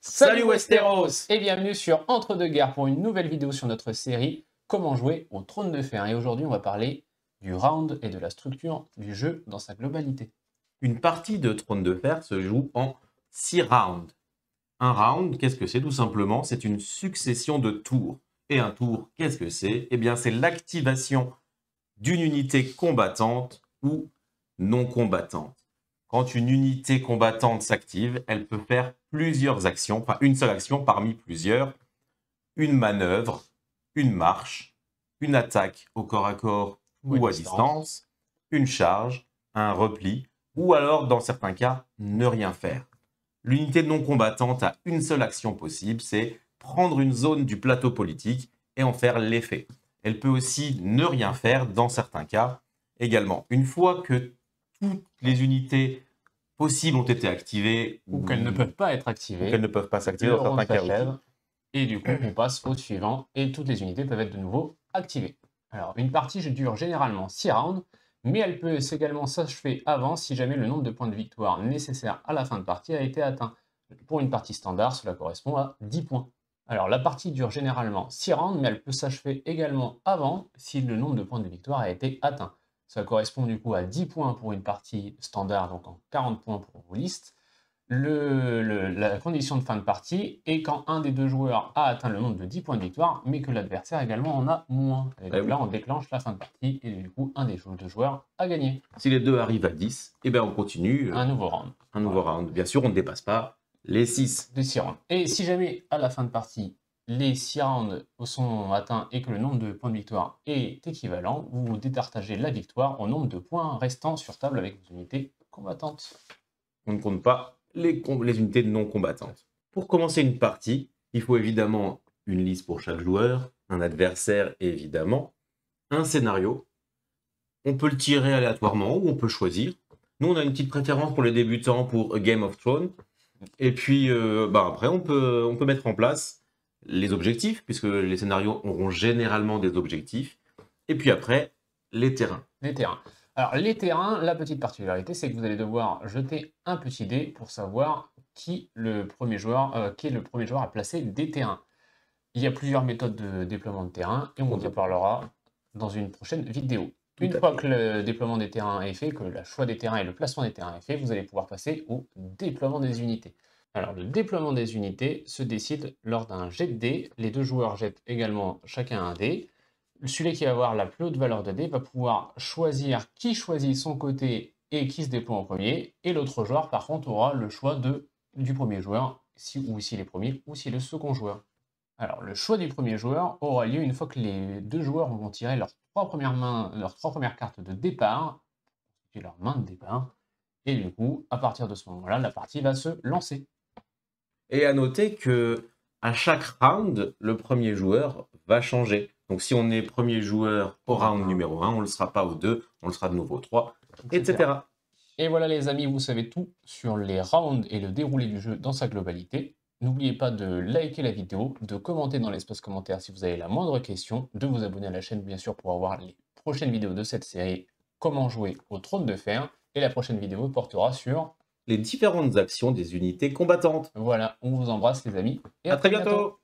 Salut Westeros et bienvenue sur Entre deux guerres pour une nouvelle vidéo sur notre série Comment jouer au Trône de Fer. Et aujourd'hui on va parler du round et de la structure du jeu dans sa globalité. Une partie de Trône de Fer se joue en 6 rounds. Un round, qu'est-ce que c'est? Tout simplement, c'est une succession de tours. Et un tour, qu'est-ce que c'est? Eh bien, c'est l'activation d'une unité combattante ou non combattante. Quand une unité combattante s'active, elle peut faire plusieurs actions, enfin une seule action parmi plusieurs. Une manœuvre, une marche, une attaque au corps à corps ou à distance, une charge, un repli, ou alors, dans certains cas, ne rien faire. L'unité non combattante a une seule action possible, c'est prendre une zone du plateau politique et en faire l'effet. Elle peut aussi ne rien faire dans certains cas également. Une fois que toutes les unités possibles ont été activées, ou qu'elles ne peuvent pas être activées, qu'elles ne peuvent pas s'activer dans certains cas aussi. Et du coup, on passe au suivant et toutes les unités peuvent être de nouveau activées. Alors, une partie dure généralement 6 rounds, mais elle peut également s'achever avant si jamais le nombre de points de victoire nécessaires à la fin de partie a été atteint. Pour une partie standard, cela correspond à 10 points. Alors, la partie dure généralement 6 rounds, mais elle peut s'achever également avant si le nombre de points de victoire a été atteint. Ça correspond du coup à 10 points pour une partie standard, donc en 40 points pour vos listes. La condition de fin de partie est quand un des deux joueurs a atteint le nombre de 10 points de victoire, mais que l'adversaire également en a moins. Et donc là, on déclenche la fin de partie, et du coup, un des deux joueurs a gagné. Si les deux arrivent à 10, eh bien on continue. Un nouveau round. Un nouveau round. Bien sûr, on ne dépasse pas les 6. Les 6 rounds. Et si jamais, à la fin de partie, les 6 rounds sont atteints et que le nombre de points de victoire est équivalent, vous départagez la victoire au nombre de points restants sur table avec vos unités combattantes. On ne compte pas les unités non combattantes. Pour commencer une partie, il faut évidemment une liste pour chaque joueur, un adversaire évidemment, un scénario. On peut le tirer aléatoirement ou on peut choisir. Nous, on a une petite préférence pour les débutants pour A Game of Thrones. Et puis après, on peut mettre en place les objectifs, puisque les scénarios auront généralement des objectifs. Et puis après, les terrains. Les terrains. Alors, les terrains, la petite particularité, c'est que vous allez devoir jeter un petit dé pour savoir qui est le premier joueur à placer des terrains. Il y a plusieurs méthodes de déploiement de terrain et on en parlera dans une prochaine vidéo. Une fois que le déploiement des terrains est fait, que le choix des terrains et le placement des terrains est fait, vous allez pouvoir passer au déploiement des unités. Alors, le déploiement des unités se décide lors d'un jet de dés. Les deux joueurs jettent également chacun un dé. Celui qui va avoir la plus haute valeur de dés va pouvoir choisir qui choisit son côté et qui se déploie en premier. Et l'autre joueur, par contre, aura le choix du premier joueur, ou s'il est premier, ou s'il est le second joueur. Alors, le choix du premier joueur aura lieu une fois que les deux joueurs vont tirer leurs trois premières cartes de départ, leur main de départ. Et du coup, à partir de ce moment-là, la partie va se lancer. Et à noter que à chaque round, le premier joueur va changer. Donc si on est premier joueur au round numéro 1, on ne le sera pas au 2, on le sera de nouveau au 3, etc. Et voilà les amis, vous savez tout sur les rounds et le déroulé du jeu dans sa globalité. N'oubliez pas de liker la vidéo, de commenter dans l'espace commentaire si vous avez la moindre question, de vous abonner à la chaîne bien sûr pour avoir les prochaines vidéos de cette série Comment jouer au Trône de Fer. Et la prochaine vidéo portera sur les différentes actions des unités combattantes. Voilà, on vous embrasse les amis et à très bientôt.